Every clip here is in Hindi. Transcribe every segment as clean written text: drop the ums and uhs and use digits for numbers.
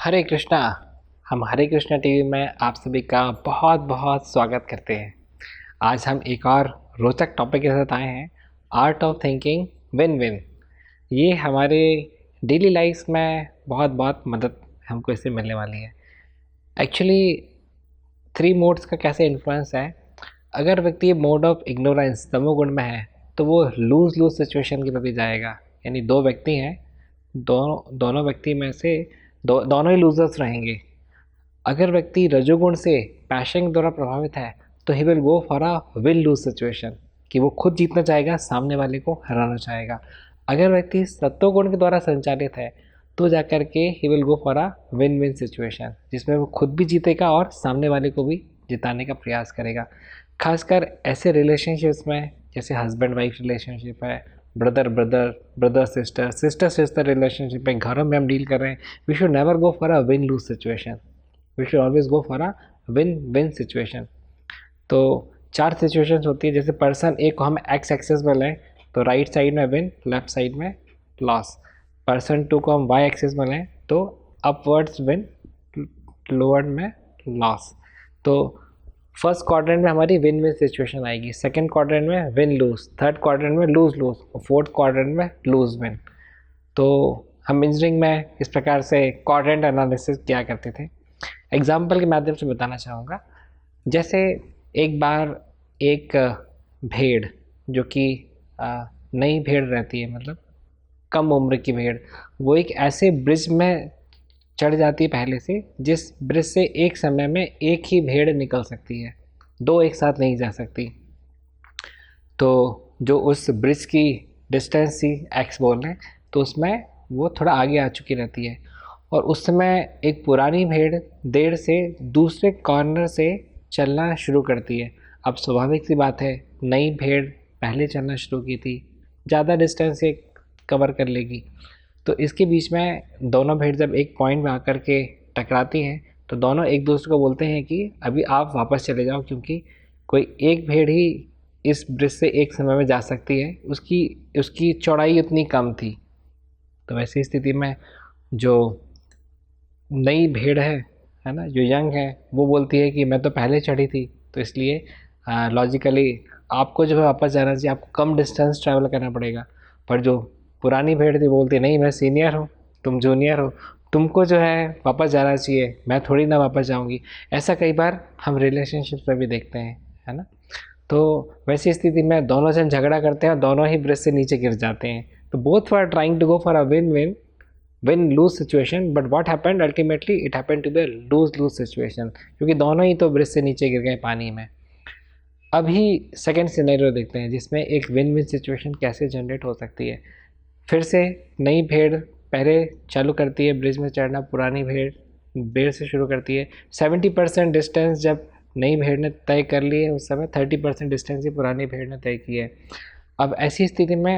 हरे कृष्णा। हम हरे कृष्णा टीवी में आप सभी का बहुत बहुत स्वागत करते हैं। आज हम एक और रोचक टॉपिक के साथ आए हैं, art of thinking win win. ये हमारे डेली लाइफ में बहुत बहुत मदद हमको इससे मिलने वाली है। एक्चुअली थ्री मोड्स का कैसे इन्फ्लुएंस है। अगर व्यक्ति मोड ऑफ इग्नोरेंस तमोगुण में है तो वो लूज लूज सिचुएशन की प्रति जाएगा। यानी दो व्यक्ति हैं, दोनों व्यक्ति में से दोनों ही लूजर्स रहेंगे। अगर व्यक्ति रजोगुण से पैशन द्वारा प्रभावित है तो he will go for a will lose situation, कि वो खुद जीतना चाहेगा, सामने वाले को हराना चाहेगा। अगर व्यक्ति सत्वगुण के द्वारा संचालित है तो जाकर के he will go for a win win situation, जिसमें वो खुद भी जीतेगा और सामने वाले को भी जिताने का प्रयास करेगा। खासकर ऐसे रिलेशनशिप्स में जैसे हस्बैंड वाइफ रिलेशनशिप है, brother brother, brother sister, sister sister relationship है, घरों में हम डील कर रहे हैं। We should never go for a win lose situation, we should always go for a win win situation. तो चार सिचुएशंस होती है। जैसे पर्सन ए को हम एक्स एक्सेस में लें तो राइट साइड में विन, लेफ्ट साइड में लॉस। पर्सन टू को हम वाई एक्सेस में लें तो अपवर्ड्स विन, लोअर में लॉस। तो फर्स्ट क्वाड्रेंट में हमारी विन विन सिचुएशन आएगी, सेकंड क्वाड्रेंट में विन लूज, थर्ड क्वाड्रेंट में लूज लूज और फोर्थ क्वाड्रेंट में लूज विन। तो हम इंजीनियरिंग में इस प्रकार से क्वाड्रेंट एनालिसिस किया करते थे। एग्जाम्पल के माध्यम से बताना चाहूँगा। जैसे एक बार एक भेड़, जो कि नई भेड़ रहती है, मतलब कम उम्र की भेड़, वो एक ऐसे ब्रिज में चढ़ जाती है पहले से, जिस ब्रिज से एक समय में एक ही भेड़ निकल सकती है, दो एक साथ नहीं जा सकती। तो जो उस ब्रिज की डिस्टेंस थी एक्स बोल रहे हैं, तो उसमें वो थोड़ा आगे आ चुकी रहती है। और उस समय एक पुरानी भेड़ देर से दूसरे कॉर्नर से चलना शुरू करती है। अब स्वाभाविक सी बात है, नई भेड़ पहले चलना शुरू की थी, ज़्यादा डिस्टेंस से कवर कर लेगी। तो इसके बीच में दोनों भेड़ जब एक पॉइंट में आकर के टकराती हैं तो दोनों एक दूसरे को बोलते हैं कि अभी आप वापस चले जाओ, क्योंकि कोई एक भेड़ ही इस ब्रिज से एक समय में जा सकती है, उसकी उसकी चौड़ाई उतनी कम थी। तो वैसी स्थिति में जो नई भेड़ है ना, जो यंग है, वो बोलती है कि मैं तो पहले चढ़ी थी, तो इसलिए लॉजिकली आपको जो है वापस जाना चाहिए, आपको कम डिस्टेंस ट्रैवल करना पड़ेगा। पर जो पुरानी भेड़ थी बोलती नहीं, मैं सीनियर हूँ, तुम जूनियर हो, तुमको जो है वापस जाना चाहिए, मैं थोड़ी ना वापस जाऊँगी। ऐसा कई बार हम रिलेशनशिप में भी देखते हैं, है ना। तो वैसी स्थिति में दोनों जन झगड़ा करते हैं और दोनों ही ब्रिज से नीचे गिर जाते हैं। तो both were trying to go for a win win win lose situation, but what happened ultimately, it happened to be a lose lose situation, क्योंकि दोनों ही तो ब्रिज से नीचे गिर गए पानी में। अभी सेकंड सिनेरियो देखते हैं जिसमें एक विन विन सिचुएशन कैसे जनरेट हो सकती है। फिर से नई भेड़ पहले चालू करती है ब्रिज में चढ़ना, पुरानी भेड़ भेड़ से शुरू करती है। 70% डिस्टेंस जब नई भेड़ ने तय कर ली है, उस समय 30% डिस्टेंस ही पुरानी भेड़ ने तय की है। अब ऐसी स्थिति में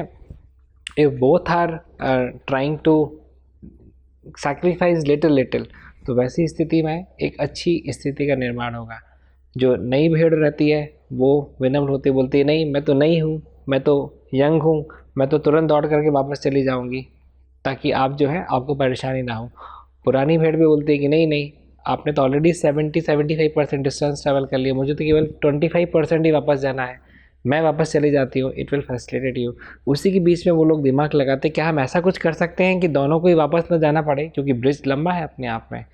if both are trying to sacrifice little little, तो वैसी स्थिति में एक अच्छी स्थिति का निर्माण होगा। जो नई भेड़ रहती है वो विनम्र होती बोलती है, नहीं मैं तो नई हूँ, मैं तो यंग हूँ, मैं तो तुरंत दौड़ करके वापस चली जाऊँगी, ताकि आप जो है आपको परेशानी ना हो। पुरानी भेड़ भी बोलती है कि नहीं नहीं, आपने तो ऑलरेडी 70-75% डिस्टेंस ट्रैवल कर लिया, मुझे तो केवल 25% ही वापस जाना है, मैं वापस चली जाती हूँ, इट विल फैसिलिटेट यू। उसी के बीच में वो लोग दिमाग लगाते क्या हम ऐसा कुछ कर सकते हैं कि दोनों को ही वापस ना जाना पड़े, क्योंकि ब्रिज लंबा है अपने आप में,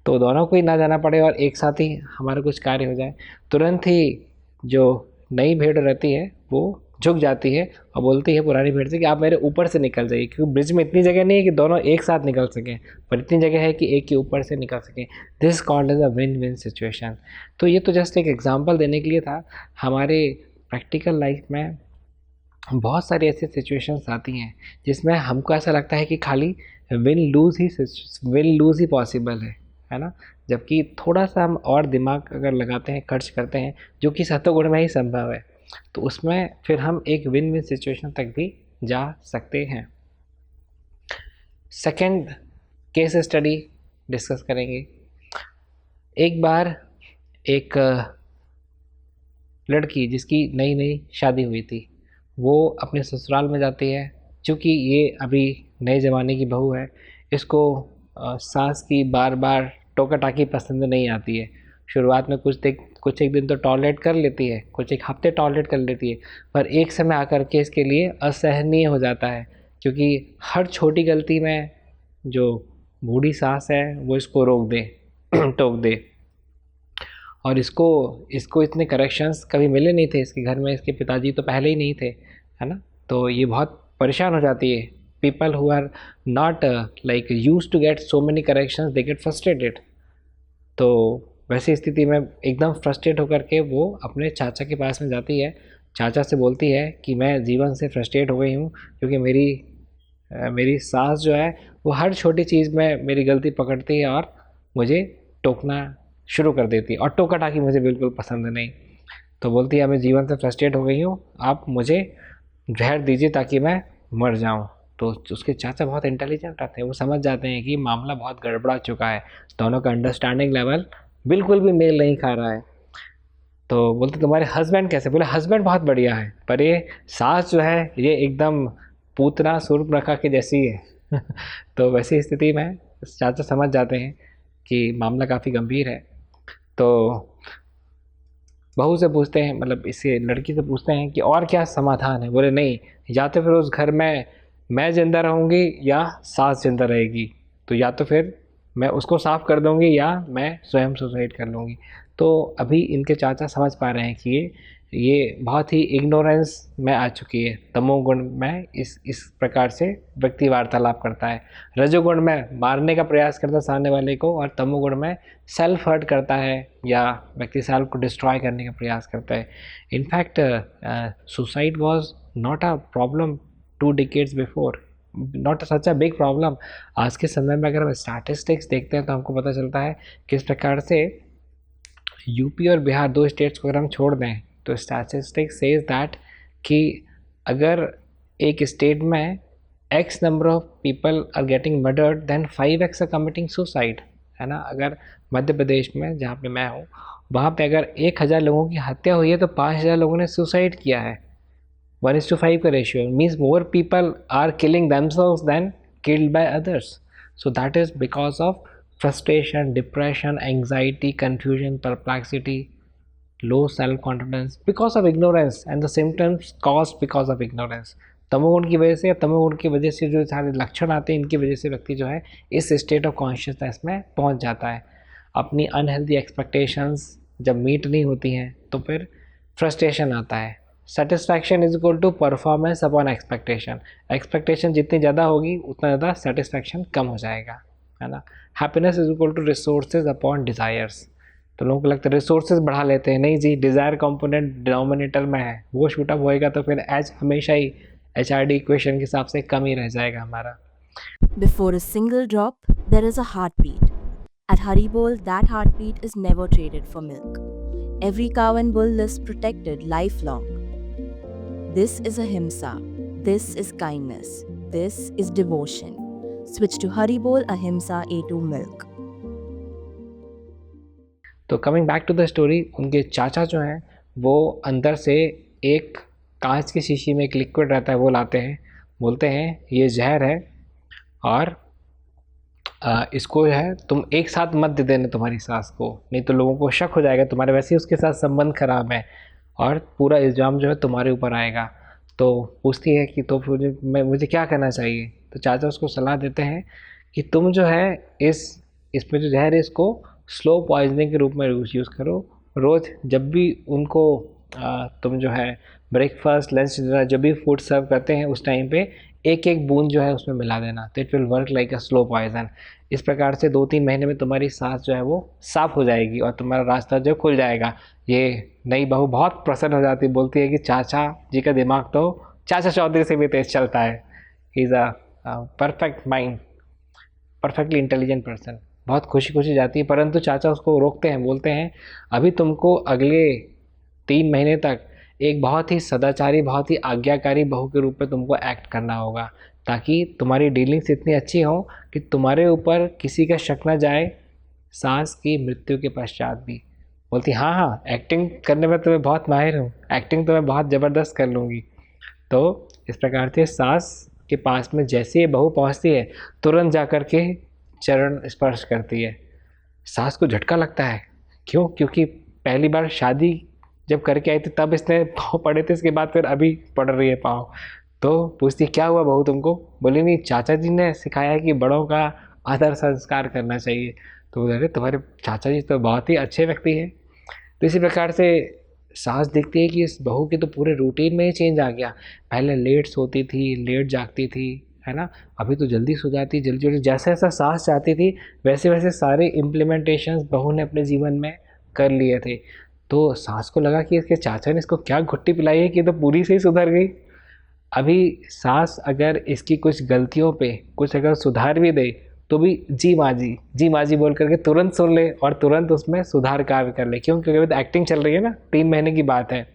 तो दोनों को ही ना जाना पड़े और एक साथ ही हमारा कुछ कार्य हो जाए। तुरंत ही जो नई भेड़ रहती है वो झुक जाती है और बोलती है पुरानी भेड़ से कि आप मेरे ऊपर से निकल जाइए, क्योंकि ब्रिज में इतनी जगह नहीं है कि दोनों एक साथ निकल सकें, पर इतनी जगह है कि एक के ऊपर से निकल सकें। This called as a win win situation. तो ये तो जस्ट एक एग्जांपल देने के लिए था। हमारे प्रैक्टिकल लाइफ में बहुत सारी ऐसी सिचुएशंस आती हैं जिसमें हमको ऐसा लगता है कि खाली विन लूज ही पॉसिबल है ना। जबकि थोड़ा सा हम और दिमाग अगर लगाते हैं, खर्च करते हैं, जो कि सत्वगुण में ही संभव है, तो उसमें फिर हम एक विन विन सिचुएशन तक भी जा सकते हैं। सेकंड केस स्टडी डिस्कस करेंगे। एक बार एक लड़की जिसकी नई नई शादी हुई थी, वो अपने ससुराल में जाती है। चूँकि ये अभी नए ज़माने की बहू है, इसको सास की बार बार टोका टाकी पसंद नहीं आती है। शुरुआत में कुछ एक दिन तो टॉलरेट कर लेती है, कुछ एक हफ्ते टॉलरेट कर लेती है, पर एक समय आकर के इसके लिए असहनीय हो जाता है, क्योंकि हर छोटी गलती में जो बूढ़ी सास है वो इसको रोक दे टोक दे। और इसको इसको इतने करेक्शंस कभी मिले नहीं थे इसके घर में, इसके पिताजी तो पहले ही नहीं थे, है ना। तो ये बहुत परेशान हो जाती है। People who are not like use to get so many corrections, they get frustrated. तो वैसी स्थिति में एकदम फ्रस्ट्रेट होकर के वो अपने चाचा के पास में जाती है। चाचा से बोलती है कि मैं जीवन से फ्रस्ट्रेट हो गई हूँ, क्योंकि मेरी सास जो है वो हर छोटी चीज़ में मेरी गलती पकड़ती है और मुझे टोकना शुरू कर देती है, और टोका टाकी मुझे बिल्कुल पसंद नहीं। तो बोलती है मैं जीवन से फ्रस्ट्रेट हो गई हूँ, आप मुझे जहर दीजिए ताकि मैं मर जाऊँ। तो उसके चाचा बहुत इंटेलिजेंट रहते हैं, वो समझ जाते हैं कि मामला बहुत गड़बड़ा चुका है, दोनों का अंडरस्टैंडिंग लेवल बिल्कुल भी मेल नहीं खा रहा है। तो बोलते तुम्हारे हस्बैंड कैसे? बोले हस्बैंड बहुत बढ़िया है, पर ये सास जो है ये एकदम पूतना सूर्पनखा के जैसी है तो वैसी स्थिति में चाचा समझ जाते हैं कि मामला काफ़ी गंभीर है। तो बहू से पूछते हैं, मतलब इसे लड़की से पूछते हैं कि और क्या समाधान है। बोले नहीं, या तो फिर उस घर में मैं जिंदा रहूँगी या सास जिंदा रहेगी, तो या तो फिर मैं उसको साफ कर दूँगी या मैं स्वयं सुसाइड कर लूँगी। तो अभी इनके चाचा समझ पा रहे हैं कि ये बहुत ही इग्नोरेंस में आ चुकी है। तमोगुण में इस प्रकार से व्यक्ति वार्तालाप करता है, रजोगुण में मारने का प्रयास करता है सामने वाले को, और तमोगुण में सेल्फ हर्ट करता है या व्यक्ति सेल्फ को डिस्ट्रॉय करने का प्रयास करता है। In fact suicide was not a problem 2 decades before, not such a big problem. आज के समय में अगर हम स्टैटिस्टिक्स देखते हैं तो हमको पता चलता है किस प्रकार से यूपी और बिहार, 2 स्टेट्स को अगर हम छोड़ दें तो स्टैटिस्टिक्स सेज दैट कि अगर एक स्टेट में x number of people are getting murdered then 5x are committing suicide, है ना। अगर मध्य प्रदेश में जहाँ पे मैं हूँ वहाँ पे अगर 1000 लोगों की हत्या हुई है तो 5000 लोगों ने सुसाइड किया है। 1:5 का ratio means more people are killing themselves than killed by others. So that is because of frustration, depression, anxiety, confusion, perplexity, low self-confidence, because of ignorance, and the symptoms caused because of ignorance. तमोगुण की वजह से या तमोगुण की वजह से जो सारे लक्षण आते हैं इनकी वजह से व्यक्ति जो है इस स्टेट ऑफ कॉन्शियसनेस में पहुंच जाता है। अपनी अनहेल्दी एक्सपेक्टेशंस जब मीट नहीं होती हैं तो फिर फ्रस्ट्रेशन आता है। Satisfaction is equal to performance upon expectation. Expectation जितनी ज़्यादा होगी उतना ज़्यादा सेटिस्फैक्शन कम हो जाएगा, है ना। Happiness is equal to resources upon desires. तो लोगों को लगता है रिसोर्सेज बढ़ा लेते हैं, नहीं जी, डिज़ायर कंपोनेंट डिनोमिनेटर में है, वो शूटअप होएगा तो फिर एच हमेशा ही HRD इक्वेशन के हिसाब से कम ही रह जाएगा हमारा। Before a single drop, there is a heartbeat. At Haribol, that heartbeat is never traded for milk. Every cow and bull is protected lifelong. This is ahimsa. This is kindness. This is devotion. Switch to Haribol Ahimsa A2 milk. तो coming back to the story, उनके चाचा जो हैं वो अंदर से एक कांच की शीशी में एक लिक्विड रहता है वो लाते हैं, बोलते हैं ये जहर है और इसको जो है तुम एक साथ मत दे देना तुम्हारी सास को, नहीं तो लोगों को शक हो जाएगा, तुम्हारे वैसे ही उसके साथ संबंध खराब है और पूरा इल्ज़ाम जो है तुम्हारे ऊपर आएगा। तो पूछती है कि तो फिर मुझे क्या करना चाहिए। तो चाचा उसको सलाह देते हैं कि तुम जो है इसमें जो जहर है इसको स्लो पॉइजनिंग के रूप में यूज़ करो। रोज़ जब भी उनको तुम जो है ब्रेकफास्ट, लंच, डिनर जब भी फूड सर्व करते हैं उस टाइम पे एक एक बूंद जो है उसमें मिला देना, तो it will work like a slow poison. इस प्रकार से 2-3 महीने में तुम्हारी सांस जो है वो साफ़ हो जाएगी और तुम्हारा रास्ता जो खुल जाएगा। ये नई बहू बहुत प्रसन्न हो जाती है, बोलती है कि चाचा जी का दिमाग तो चाचा चौधरी से भी तेज़ चलता है, he is a perfect mind, perfectly intelligent person. बहुत खुशी जाती है, परंतु चाचा उसको रोकते हैं, बोलते हैं अभी तुमको अगले 3 महीने तक एक बहुत ही सदाचारी, बहुत ही आज्ञाकारी बहू के रूप में तुमको एक्ट करना होगा, ताकि तुम्हारी डीलिंग्स इतनी अच्छी हो कि तुम्हारे ऊपर किसी का शक ना जाए सास की मृत्यु के पश्चात भी। बोलती हाँ, एक्टिंग करने में तो मैं बहुत माहिर हूँ, एक्टिंग तो मैं बहुत ज़बरदस्त कर लूँगी। तो इस प्रकार से सास के पास में जैसे ये बहू पहुँचती है तुरंत जा कर के चरण स्पर्श करती है। सास को झटका लगता है। क्यों? क्योंकि पहली बार शादी जब करके आई थी तब इसने पाँव पड़े थे, इसके बाद फिर अभी पड़ रही है पाँव। तो पूछती क्या हुआ बहू तुमको? बोली नहीं, चाचा जी ने सिखाया है कि बड़ों का आदर संस्कार करना चाहिए। तो बोले अरे तुम्हारे चाचा जी तो बहुत ही अच्छे व्यक्ति हैं। तो इसी प्रकार से सास देखती है कि इस बहू के तो पूरे रूटीन में ही चेंज आ गया। पहले लेट सोती थी, लेट जागती थी, है ना, अभी तो जल्दी सो जाती, जल्दी जल्दी, जैसे जैसा सास चाहती थी वैसे वैसे सारे इम्प्लीमेंटेशंस बहू ने अपने जीवन में कर लिए थे। तो सास को लगा कि इसके चाचा ने इसको क्या घुट्टी पिलाई है कि तो पूरी से ही सुधर गई। अभी सास अगर इसकी कुछ गलतियों पे कुछ अगर सुधार भी दे तो भी जी माँ जी बोल करके तुरंत सुन ले और तुरंत उसमें सुधार कार्य कर ले। क्यों? क्योंकि अभी तो एक्टिंग चल रही है ना, 3 महीने की बात है।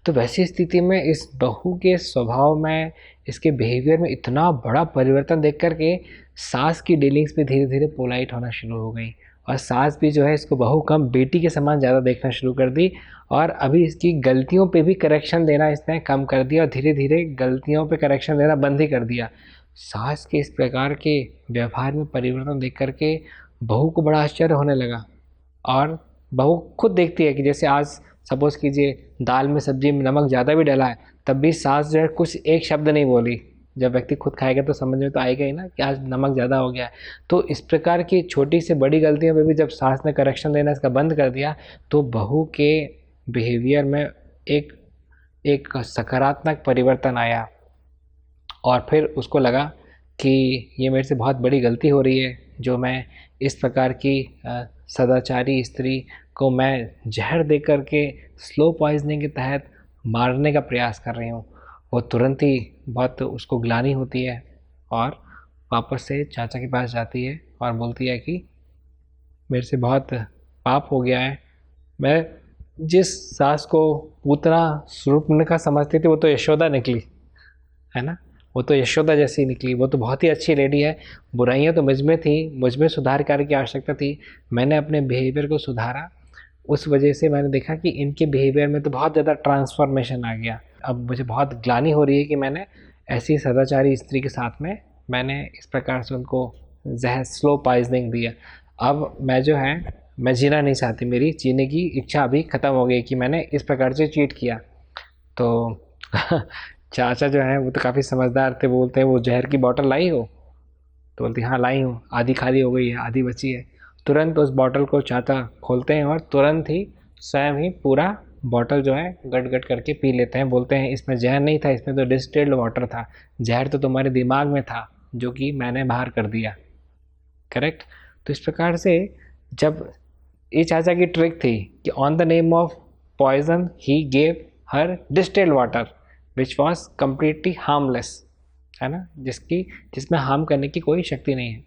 तो वैसी स्थिति में इस बहू के स्वभाव में, इसके बिहेवियर में इतना बड़ा परिवर्तन देख कर के सास की डीलिंग्स भी धीरे धीरे पोलाइट होना शुरू हो गई और सास भी जो है इसको बहू कम बेटी के समान ज़्यादा देखना शुरू कर दी। और अभी इसकी गलतियों पे भी करेक्शन देना इसने कम कर दिया और धीरे धीरे गलतियों पे करेक्शन देना बंद ही कर दिया। सास के इस प्रकार के व्यवहार में परिवर्तन देख कर के बहू को बड़ा आश्चर्य होने लगा। और बहू खुद देखती है कि जैसे आज सपोज़ कीजिए दाल में सब्जी में नमक ज़्यादा भी डला है, तब भी सास जो है कुछ एक शब्द नहीं बोली। जब व्यक्ति खुद खाएगा तो समझ में तो आएगा ही ना कि आज नमक ज़्यादा हो गया है। तो इस प्रकार की छोटी से बड़ी गलतियों पे भी जब सास ने करेक्शन देना इसका बंद कर दिया तो बहू के बिहेवियर में एक एक सकारात्मक परिवर्तन आया। और फिर उसको लगा कि ये मेरे से बहुत बड़ी गलती हो रही है जो मैं इस प्रकार की सदाचारी स्त्री को मैं जहर दे कर के स्लो पॉइजनिंग के तहत मारने का प्रयास कर रही हूँ। वो तुरंत ही बहुत उसको ग्लानि होती है और वापस से चाचा के पास जाती है और बोलती है कि मेरे से बहुत पाप हो गया है। मैं जिस सास को पूतना शूर्पणखा समझती थी वो तो यशोदा निकली, है ना, वो तो यशोदा जैसी निकली। वो तो बहुत ही अच्छी लेडी है। बुराइयाँ तो मुझ में थी, मुझ में सुधार कार्य की आवश्यकता थी। मैंने अपने बिहेवियर को सुधारा, उस वजह से मैंने देखा कि इनके बिहेवियर में तो बहुत ज़्यादा ट्रांसफॉर्मेशन आ गया। अब मुझे बहुत ग्लानि हो रही है कि मैंने ऐसी सदाचारी स्त्री के साथ में मैंने इस प्रकार से उनको जहर स्लो पॉइजनिंग दिया। अब मैं जो है मैं जीना नहीं चाहती, मेरी जीने की इच्छा अभी ख़त्म हो गई कि मैंने इस प्रकार से चीट किया। तो चाचा जो हैं वो तो काफ़ी समझदार थे, बोलते हैं वो जहर की बोतल लाई हो? तो बोलती हाँ लाई हूँ, आधी खाली हो गई है, आधी बची है। तुरंत उस बॉटल को चाचा खोलते हैं और तुरंत ही स्वयं ही पूरा बॉटल जो है गट गट करके पी लेते हैं। बोलते हैं इसमें जहर नहीं था, इसमें तो डिस्टिल्ड वाटर था, जहर तो तुम्हारे दिमाग में था जो कि मैंने बाहर कर दिया। करेक्ट? तो इस प्रकार से जब ये चाचा की ट्रिक थी कि on the name of poison ही gave her distilled water which was completely harmless, है ना, जिसमें हार्म करने की कोई शक्ति नहीं है।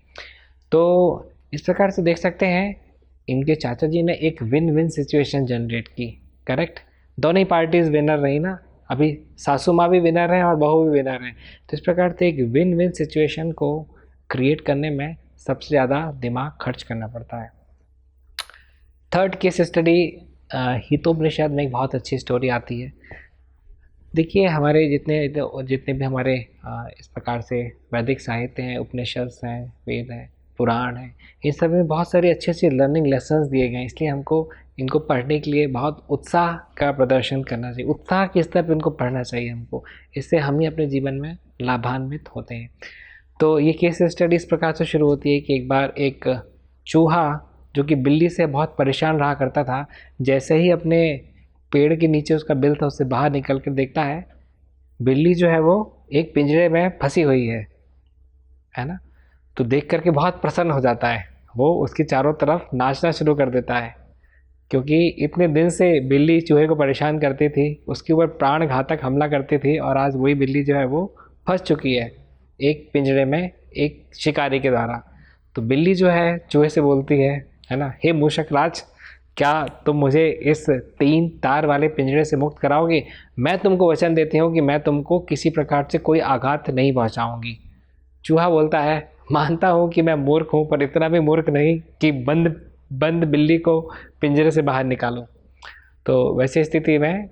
तो इस प्रकार से देख सकते हैं इनके चाचा जी ने एक विन विन सिचुएशन जनरेट की। करेक्ट? दोनों ही पार्टीज विनर रही ना, अभी सासू माँ भी विनर हैं और बहू भी विनर हैं। तो इस प्रकार से एक विन विन सिचुएशन को क्रिएट करने में सबसे ज़्यादा दिमाग खर्च करना पड़ता है। थर्ड केस स्टडी हितोपनिषद में एक बहुत अच्छी स्टोरी आती है। देखिए हमारे जितने भी हमारे इस प्रकार से वैदिक साहित्य हैं, उपनिषद हैं, वेद हैं, पुराण हैं, इन सब में बहुत सारी अच्छी अच्छी लर्निंग लेसन्स दिए गए हैं। इसलिए हमको इनको पढ़ने के लिए बहुत उत्साह का प्रदर्शन करना चाहिए, उत्साह के स्तर पर इनको पढ़ना चाहिए हमको। इससे हम ही अपने जीवन में लाभान्वित होते हैं। तो ये केस स्टडी इस प्रकार से शुरू होती है कि एक बार एक चूहा जो कि बिल्ली से बहुत परेशान रहा करता था, जैसे ही अपने पेड़ के नीचे उसका बिल था उससे बाहर निकल कर देखता है बिल्ली जो है वो एक पिंजरे में फंसी हुई है ना। तो देख करके बहुत प्रसन्न हो जाता है, वो उसकी चारों तरफ नाचना शुरू कर देता है, क्योंकि इतने दिन से बिल्ली चूहे को परेशान करती थी, उसके ऊपर प्राण घातक हमला करती थी, और आज वही बिल्ली जो है वो फंस चुकी है एक पिंजरे में एक शिकारी के द्वारा। तो बिल्ली जो है चूहे से बोलती है ना, हे मूषक राज, क्या तुम मुझे इस 3 तार वाले पिंजरे से मुक्त कराओगे? मैं तुमको वचन देती हूँ कि मैं तुमको किसी प्रकार से कोई आघात नहीं पहुँचाऊँगी। चूहा बोलता है, मानता हूँ कि मैं मूर्ख हूँ, पर इतना भी मूर्ख नहीं कि बंद बिल्ली को पिंजरे से बाहर निकालूं। तो वैसी स्थिति में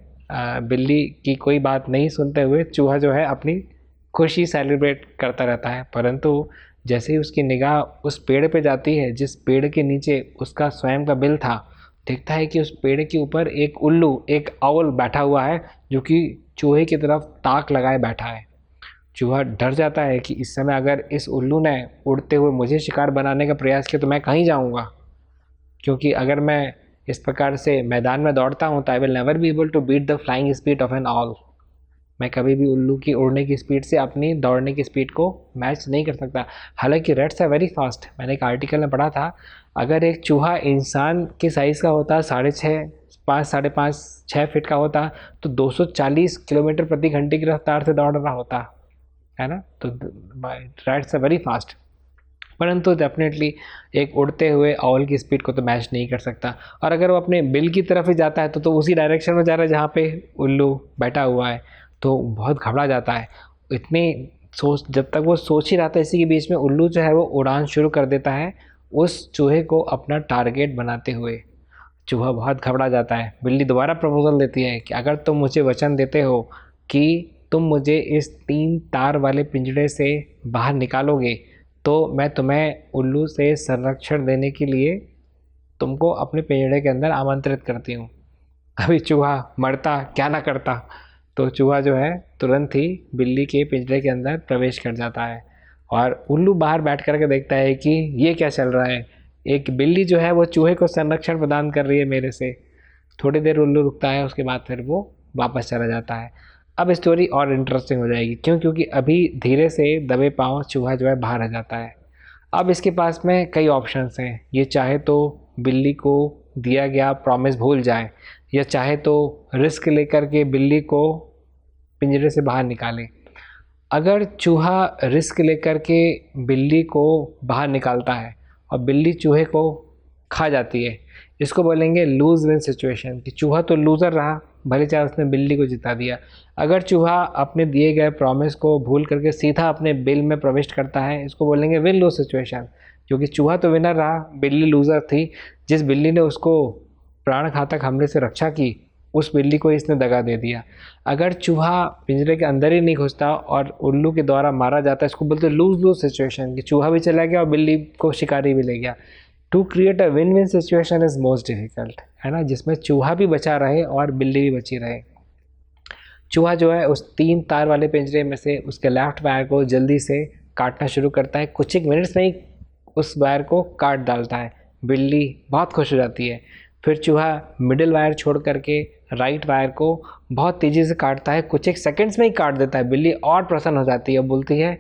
बिल्ली की कोई बात नहीं सुनते हुए चूहा जो है अपनी खुशी सेलिब्रेट करता रहता है। परंतु जैसे ही उसकी निगाह उस पेड़ पे जाती है जिस पेड़ के नीचे उसका स्वयं का बिल था, देखता है कि उस पेड़ के ऊपर एक उल्लू, एक आउल बैठा हुआ है जो कि चूहे की तरफ ताक लगाए बैठा है। चूहा डर जाता है कि इस समय अगर इस उल्लू ने उड़ते हुए मुझे शिकार बनाने का प्रयास किया तो मैं कहीं जाऊंगा, क्योंकि अगर मैं इस प्रकार से मैदान में दौड़ता हूँ तो I will never be able to beat the flying speed of an owl. मैं कभी भी उल्लू की उड़ने की स्पीड से अपनी दौड़ने की स्पीड को मैच नहीं कर सकता। हालांकि रैट्स आर वेरी फास्ट। मैंने एक आर्टिकल में पढ़ा था, अगर एक चूहा इंसान के साइज़ का होता, 6.5 5 5.5 6 फीट का होता, तो 240 किलोमीटर प्रति घंटे की रफ्तार से दौड़ रहा होता है ना। तो रैट्स आर वेरी फास्ट, परंतु डेफिनेटली एक उड़ते हुए ऑल की स्पीड को तो मैच नहीं कर सकता। और अगर वो अपने बिल की तरफ ही जाता है तो उसी डायरेक्शन में जा रहा है जहाँ पे उल्लू बैठा हुआ है, तो बहुत घबरा जाता है। इतनी जब तक वो सोच ही रहा था, इसी के बीच में उल्लू जो है वो उड़ान शुरू कर देता है उस चूहे को अपना टारगेट बनाते हुए। चूहा बहुत घबरा जाता है। बिल्ली दोबारा प्रपोजल देती है कि अगर तुम मुझे वचन देते हो कि तुम मुझे इस 3 तार वाले पिंजरे से बाहर निकालोगे तो मैं तुम्हें उल्लू से संरक्षण देने के लिए तुमको अपने पिंजरे के अंदर आमंत्रित करती हूँ। अभी चूहा मरता क्या ना करता, तो चूहा जो है तुरंत ही बिल्ली के पिंजरे के अंदर प्रवेश कर जाता है और उल्लू बाहर बैठ कर के देखता है कि ये क्या चल रहा है। एक बिल्ली जो है वो चूहे को संरक्षण प्रदान कर रही है मेरे से। थोड़ी देर उल्लू रुकता है, उसके बाद फिर वो वापस चला जाता है। अब स्टोरी और इंटरेस्टिंग हो जाएगी, क्योंकि अभी धीरे से दबे पाँव चूहा जो है बाहर आ जाता है। अब इसके पास में कई ऑप्शंस हैं। ये चाहे तो बिल्ली को दिया गया प्रॉमिस भूल जाए, या चाहे तो रिस्क लेकर के बिल्ली को पिंजरे से बाहर निकाले। अगर चूहा रिस्क लेकर के बिल्ली को बाहर निकालता है और बिल्ली चूहे को खा जाती है, इसको बोलेंगे लूज विन सिचुएशन, कि चूहा तो लूज़र रहा, भले चाहे उसने बिल्ली को जिता दिया। अगर चूहा अपने दिए गए प्रॉमिस को भूल करके सीधा अपने बिल में प्रविष्ट करता है, इसको बोलेंगे विन लूज सिचुएशन, क्योंकि चूहा तो विनर रहा, बिल्ली लूज़र थी। जिस बिल्ली ने उसको प्राण घातक हमले से रक्षा की, उस बिल्ली को इसने दगा दे दिया। अगर चूहा पिंजरे के अंदर ही नहीं घुसता और उल्लू के द्वारा मारा जाता है, इसको बोलते हैं लूज लूज सिचुएशन, कि चूहा भी चला गया और बिल्ली को शिकारी भी ले गया। To create a win win situation is most difficult, है ना, जिसमें चूहा भी बचा रहे और बिल्ली भी बची रहे। चूहा जो है उस 3 तार वाले पिंजरे में से उसके लेफ्ट वायर को जल्दी से काटना शुरू करता है। कुछ एक मिनट्स में ही उस वायर को काट डालता है। बिल्ली बहुत खुश हो जाती है। फिर चूहा मिडिल वायर छोड़ करके राइट वायर को बहुत तेज़ी से काटता है, कुछ एक सेकंड्स में ही काट देता है। बिल्ली और प्रसन्न हो जाती है, बोलती है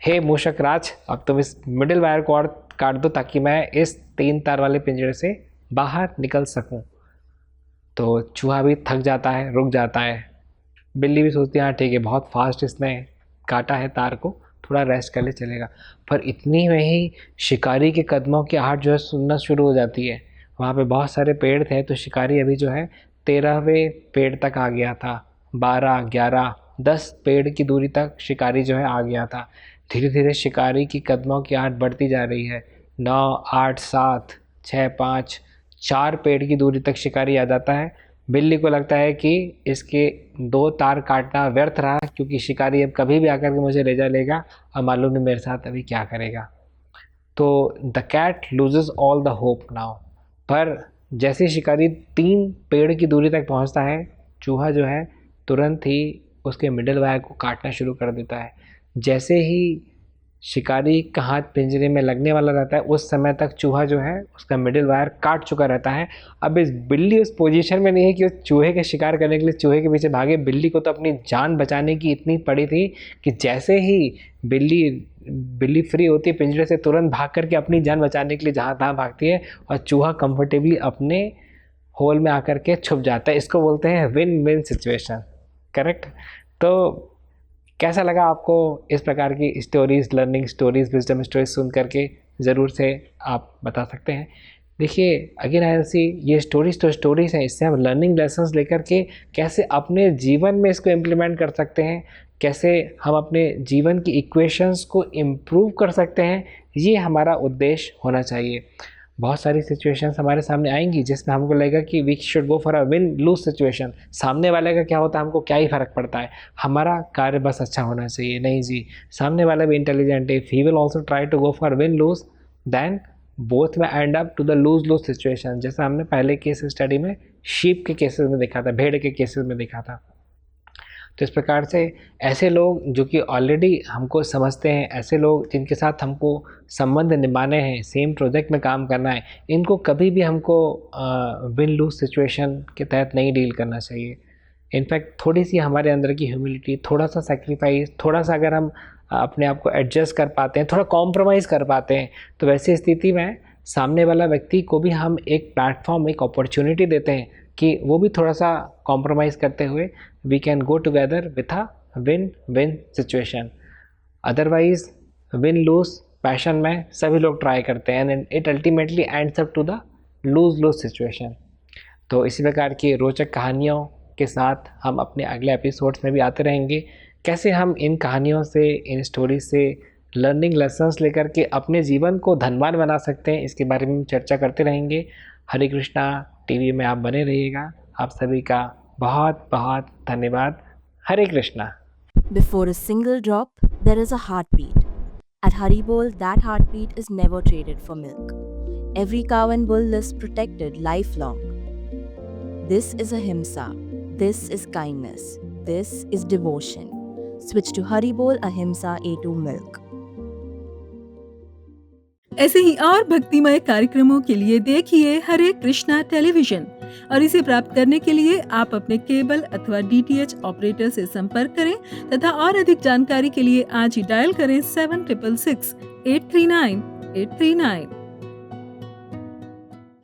हे मूषक राज, अब तुम इस मिडिल वायर को और काट दो ताकि मैं इस 3 तार वाले पिंजरे से बाहर निकल सकूं। तो चूहा भी थक जाता है, रुक जाता है। बिल्ली भी सोचती है हाँ ठीक है, बहुत फास्ट इसने काटा है तार को, थोड़ा रेस्ट कर ले चलेगा। पर इतनी में ही शिकारी के कदमों की आहट जो है सुनना शुरू हो जाती है। वहाँ पे बहुत सारे पेड़ थे, तो शिकारी अभी जो है 13वें पेड़ तक आ गया था। 12, 11, 10 पेड़ की दूरी तक शिकारी जो है आ गया था। धीरे धीरे शिकारी की कदमों की आहट बढ़ती जा रही है। 9, 8, 7, 6, 5, 4 पेड़ की दूरी तक शिकारी आ जाता है। बिल्ली को लगता है कि इसके 2 तार काटना व्यर्थ रहा, क्योंकि शिकारी अब कभी भी आकर के मुझे ले जा लेगा और मालूम नहीं मेरे साथ अभी क्या करेगा। तो the cat loses all the hope now. पर जैसे शिकारी 3 पेड़ की दूरी तक पहुंचता है, चूहा जो है तुरंत ही उसके मिडिल वायर को काटना शुरू कर देता है। जैसे ही शिकारी का हाथ पिंजरे में लगने वाला रहता है, उस समय तक चूहा जो है उसका मिडिल वायर काट चुका रहता है। अब इस बिल्ली उस पोजीशन में नहीं है कि उस चूहे के शिकार करने के लिए चूहे के पीछे भागे। बिल्ली को तो अपनी जान बचाने की इतनी पड़ी थी कि जैसे ही बिल्ली फ्री होती है पिंजरे से, तुरंत भाग करके अपनी जान बचाने के लिए जहाँ तहाँ भागती है और चूहा कंफर्टेबली अपने होल में आकर के छुप जाता है। इसको बोलते हैं विन विन सिचुएशन, करेक्ट। तो कैसा लगा आपको इस प्रकार की stories, learning stories, wisdom stories सुन करके? ज़रूर से आप बता सकते हैं। देखिए अगेन आई सी, ये स्टोरीज़ तो स्टोरीज़ हैं, इससे हम लर्निंग लेसन्स लेकर के कैसे अपने जीवन में इसको इम्प्लीमेंट कर सकते हैं, कैसे हम अपने जीवन की इक्वेशंस को इम्प्रूव कर सकते हैं, ये हमारा उद्देश्य होना चाहिए। बहुत सारी सिचुएशंस हमारे सामने आएंगी जिसमें हमको लगेगा कि we should go for a win lose situation. सामने वाले का क्या होता है, हमको क्या ही फ़र्क पड़ता है, हमारा कार्य बस अच्छा होना चाहिए। नहीं जी, सामने वाला भी इंटेलिजेंट है, if he will also try to go for win lose then both में end up to the lose lose situation, जैसा हमने पहले केस स्टडी में शीप के केसेस में देखा था, भेड़ के केसेस में देखा था। तो इस प्रकार से ऐसे लोग जो कि ऑलरेडी हमको समझते हैं, ऐसे लोग जिनके साथ हमको संबंध निभाने हैं, सेम प्रोजेक्ट में काम करना है, इनको कभी भी हमको विन लूज सिचुएशन के तहत नहीं डील करना चाहिए। इनफैक्ट थोड़ी सी हमारे अंदर की ह्यूमिलिटी, थोड़ा सा सेक्रीफाइस, थोड़ा सा अगर हम अपने आप को एडजस्ट कर पाते हैं, थोड़ा कॉम्प्रोमाइज़ कर पाते हैं, तो वैसी स्थिति में सामने वाला व्यक्ति को भी हम एक प्लेटफॉर्म, एक अपॉर्चुनिटी देते हैं कि वो भी थोड़ा सा कॉम्प्रोमाइज़ करते हुए we can go together with a win win situation. Otherwise win lose passion में सभी लोग ट्राई करते हैं and it ultimately ends up to the lose lose situation. तो इसी प्रकार की रोचक कहानियों के साथ हम अपने अगले एपिसोड्स में भी आते रहेंगे। कैसे हम इन कहानियों से, इन स्टोरीज से लर्निंग लेसन्स लेकर के अपने जीवन को धनवान बना सकते हैं, इसके बारे में हम चर्चा करते रहेंगे। हरे कृष्णा टीवी में आप बने रहिएगा। आप सभी का बहुत बहुत धन्यवाद। हरे Krishna. Before a single drop, there is a heartbeat. At Haribol, that heartbeat is never traded for milk. Every cow and bull lives protected lifelong. This is ahimsa. This is kindness. This is devotion. Switch to Haribol Ahimsa A2 Milk. ऐसे ही और भक्तिमय कार्यक्रमों के लिए देखिए हरे कृष्णा टेलीविजन, और इसे प्राप्त करने के लिए आप अपने केबल अथवा DTH ऑपरेटर से संपर्क करें तथा और अधिक जानकारी के लिए आज ही डायल करें 7666 839 839।